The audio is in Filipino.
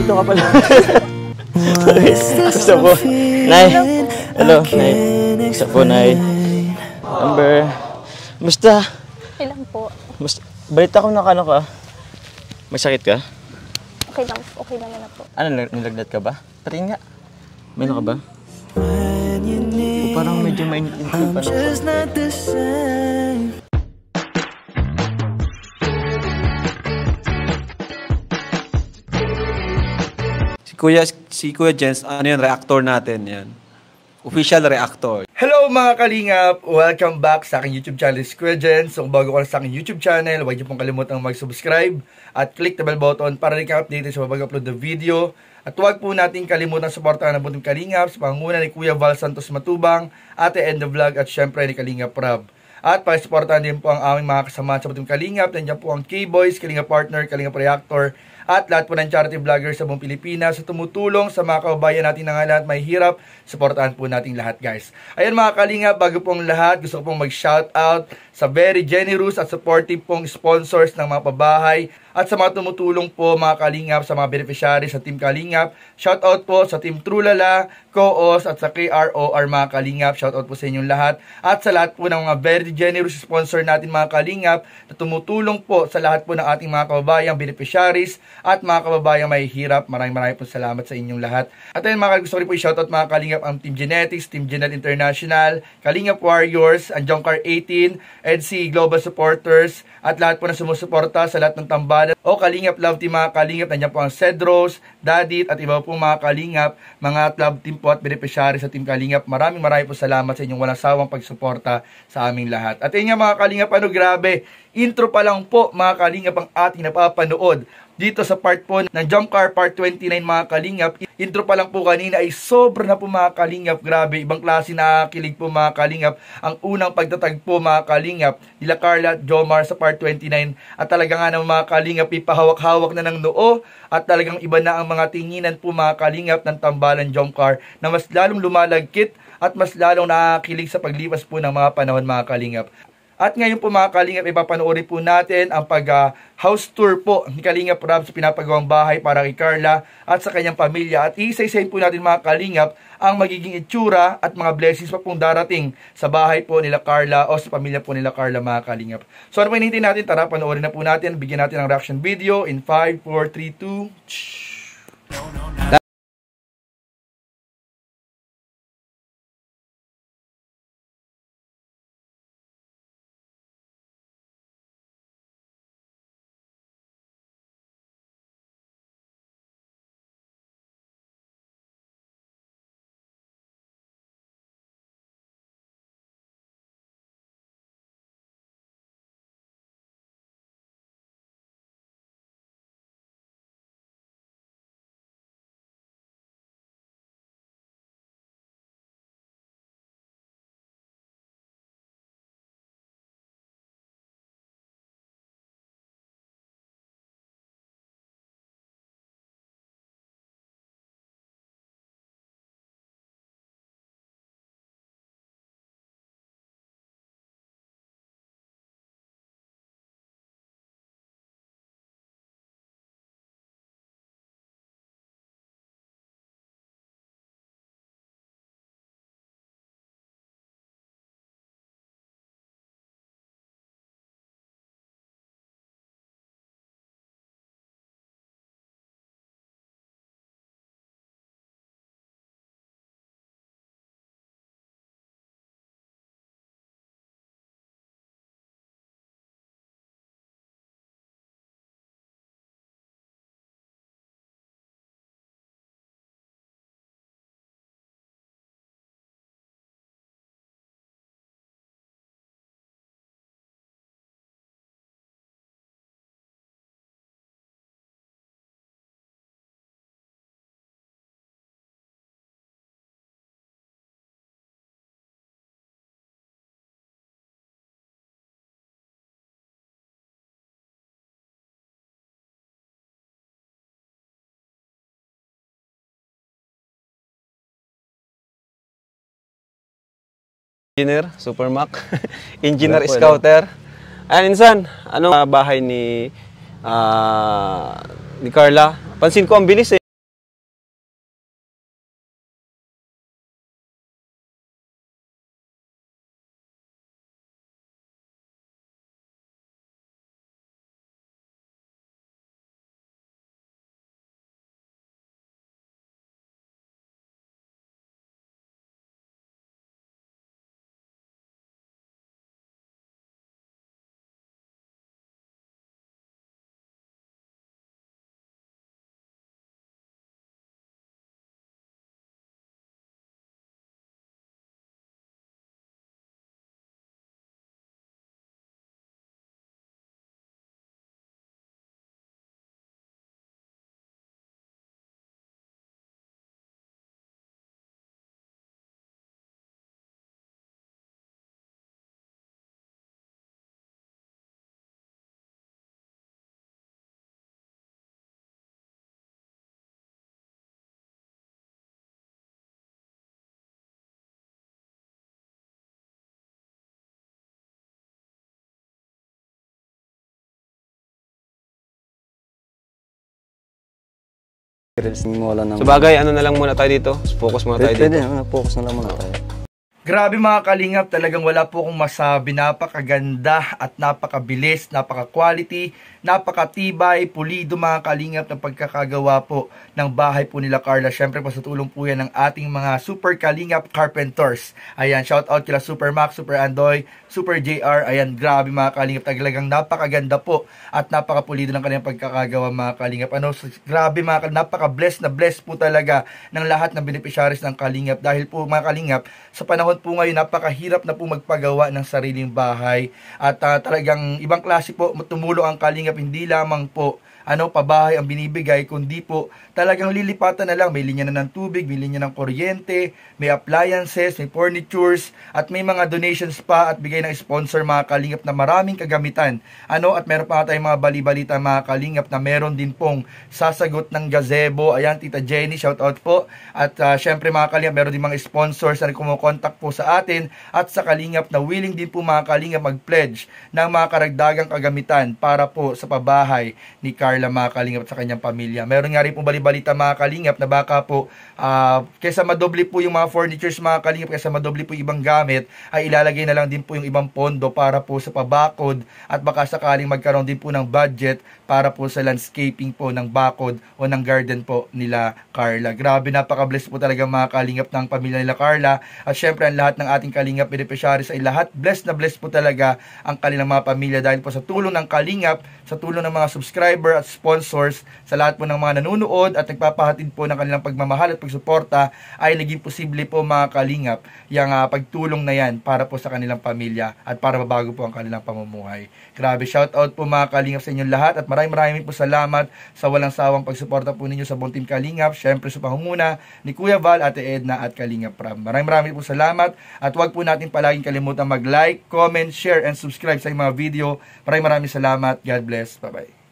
nandito ka pala. Gusto po. Nay. Hello, Nay. Gusto po, Nay. Amber. Musta? Ilang po. Balita ko na ano ka. May sakit ka? Okay lang. Okay naman na po. Ano, nilagnat ka ba? Patingin nga. May ka ba? O parang medyo mainit-init pa na. Si Kuya Jens, ano yan, reactor natin yan. Official reactor. Hello mga kalingap! Welcome back sa aking YouTube channel, si Kuya Jens. So kung bago ka sa aking YouTube channel, huwag niyo pong kalimutang mag-subscribe at click the bell button para rin ka-update sa mag-upload na video. At huwag po natin kalimutan suportahan ang buntong kalingap sa pangunguna ni Kuya Val Santos Matubang, Ate End the Vlog at syempre ni Kalingap Rab. At pakisuportahan din po ang aming mga kasama sa buntong kalingap. Nandiyan po ang K-Boys, Kalingap Partner, Kalingap Reactor, at lahat po ng charity vloggers sa buong Pilipinas sa tumutulong sa mga kababayan natin na nga lahat may hirap. Suportahan po natin lahat, guys. Ayan mga kalingap, bago pong lahat, gusto ko pong mag-shoutout sa very generous at supportive pong sponsors ng mga pabahay at sa mga tumutulong po mga kalingap, sa mga beneficiaries sa Team Kalingap. Shoutout po sa Team Trulala, Koos at sa KROR mga kalingap. Shoutout po sa inyong lahat. At sa lahat po ng mga very generous sponsor natin mga kalingap na tumutulong po sa lahat po ng ating mga kababayang beneficiaries at mga kababayang may hirap. Maraming po salamat sa inyong lahat. At ayun mga gusto ko rin po i-shoutout mga kalingap ang Team Genetics, Team Genel International, Kalingap Warriors, ang Jongkar 18, EDC Global Supporters, at lahat po na sumusuporta sa lahat ng tambalan. O Kalingap Love Team mga kalingap, nandiyan po ang Cedros, Dadit at iba po mga kalingap, mga love team po at beneficiary sa Team Kalingap. Maraming po salamat sa inyong walang sawang pagsuporta sa aming lahat. At yun nga mga kalingap, grabe, intro pa lang po mga kalingap ang ating napapanood dito sa part po ng Jump Car Part 29 mga kalingap. Intro pa lang po kanina ay sobra na po mga kalingap. Grabe, ibang klase na kilig po mga kalingap. Ang unang pagtatagpo mga kalingap nila Carla at Jomar sa Part 29. At talaga nga ng mga kalingap ipahawak-hawak na ng noo. At talagang iba na ang mga tinginan po mga kalingap ng tambalan Jump Car na mas lalong lumalagkit at mas lalong nakakilig sa paglipas po ng mga panahon mga kalingap. At ngayon po mga kalingap, ipapanoorin po natin ang house tour po ni Kalingap Rab sa pinapagawang bahay para kay Carla at sa kanyang pamilya. At isa-isahin po natin mga kalingap ang magiging itsura at mga blessings pa pong darating sa bahay po nila Carla o sa pamilya po nila Carla mga kalingap. So ano pa hinihintay natin? Tara, panoorin na po natin. Bigyan natin ng reaction video in 5, 4, 3, 2... Engineer, Super Mac, Engineer Scouter. Ayan, insan, ano bahay ni Carla? Pansin ko ang bilis eh. Reels wala nang... Sa bagay, ano na lang muna tayo dito? Focus muna tayo Pwede, dito. focus na lang muna tayo. Grabe mga kalingap, talagang wala po akong masabi. Napakaganda at napakabilis, napaka-quality, napakatibay, pulido mga kalingap ng pagkakagawa po ng bahay po nila Carla. Syempre po sa tulong po yan ng ating mga super kalingap carpenters. Ayan, shout out kila Super Max, Super Andoy, Super JR. Ayan, grabe mga kalingap, talagang napakaganda po at napakapulido ng kanilang pagkakagawa mga kalingap. Grabe mga kalingap, napaka-blessed na blessed po talaga ng lahat ng beneficiaries ng kalingap. Dahil po mga kalingap, sa panahon po ngayon, napakahirap na po magpagawa ng sariling bahay. At talagang ibang klase po, tumulong ang kalingap, hindi lamang po pabahay ang binibigay, kundi po talagang lilipatan na lang. May linya na ng tubig, may linya ng kuryente, may appliances, may furnitures, at may mga donations pa at bigay ng sponsor mga kalingap na maraming kagamitan. At meron pa tayong mga bali-balita mga kalingap na meron din pong sasagot ng gazebo. Ayan, Tita Jenny, shout out po. At syempre mga kalingap, meron din mga sponsors na kumukontak po sa atin at sa kalingap na willing din po mga kalingap mag-pledge ng mga karagdagang kagamitan para po sa pabahay ni Carla mga kalingap at sa kanyang pamilya. Meron nga rin po bali-balita mga kalingap na baka po kaysa madoble po yung mga furnitures mga kalingap, kaysa madoble po yung ibang gamit, ay ilalagay na lang din po yung ibang pondo para po sa pabakod at baka sakaling magkaroon din po ng budget para po sa landscaping po ng bakod o ng garden po nila Carla. Grabe, napaka-blessed po talaga mga kalingap ng pamilya nila Carla. At syempre ang lahat ng ating kalingap beneficiaries ay lahat blessed na blessed po talaga ang kanilang mga pamilya dahil po sa tulong ng kalingap, sa tulong ng mga subscriber at sponsors, sa lahat po ng mga nanonood at nagpapahatid po ng kanilang pagmamahal at pagsuporta, ay naging posible po mga kalingap yung pagtulong na yan para po sa kanilang pamilya at para mabago po ang kanilang pamumuhay. Grabe, shout out po mga kalingap sa inyong lahat at maraming po salamat sa walang sawang pagsuporta po ninyo sa buong team Kalingap. Syempre sa pangunguna ni Kuya Val, Ate Edna at Kalingap Prab. Maraming po salamat at huwag po natin palaging kalimutan mag-like, comment, share and subscribe sa mga video. Maraming salamat. God bless. Bye-bye.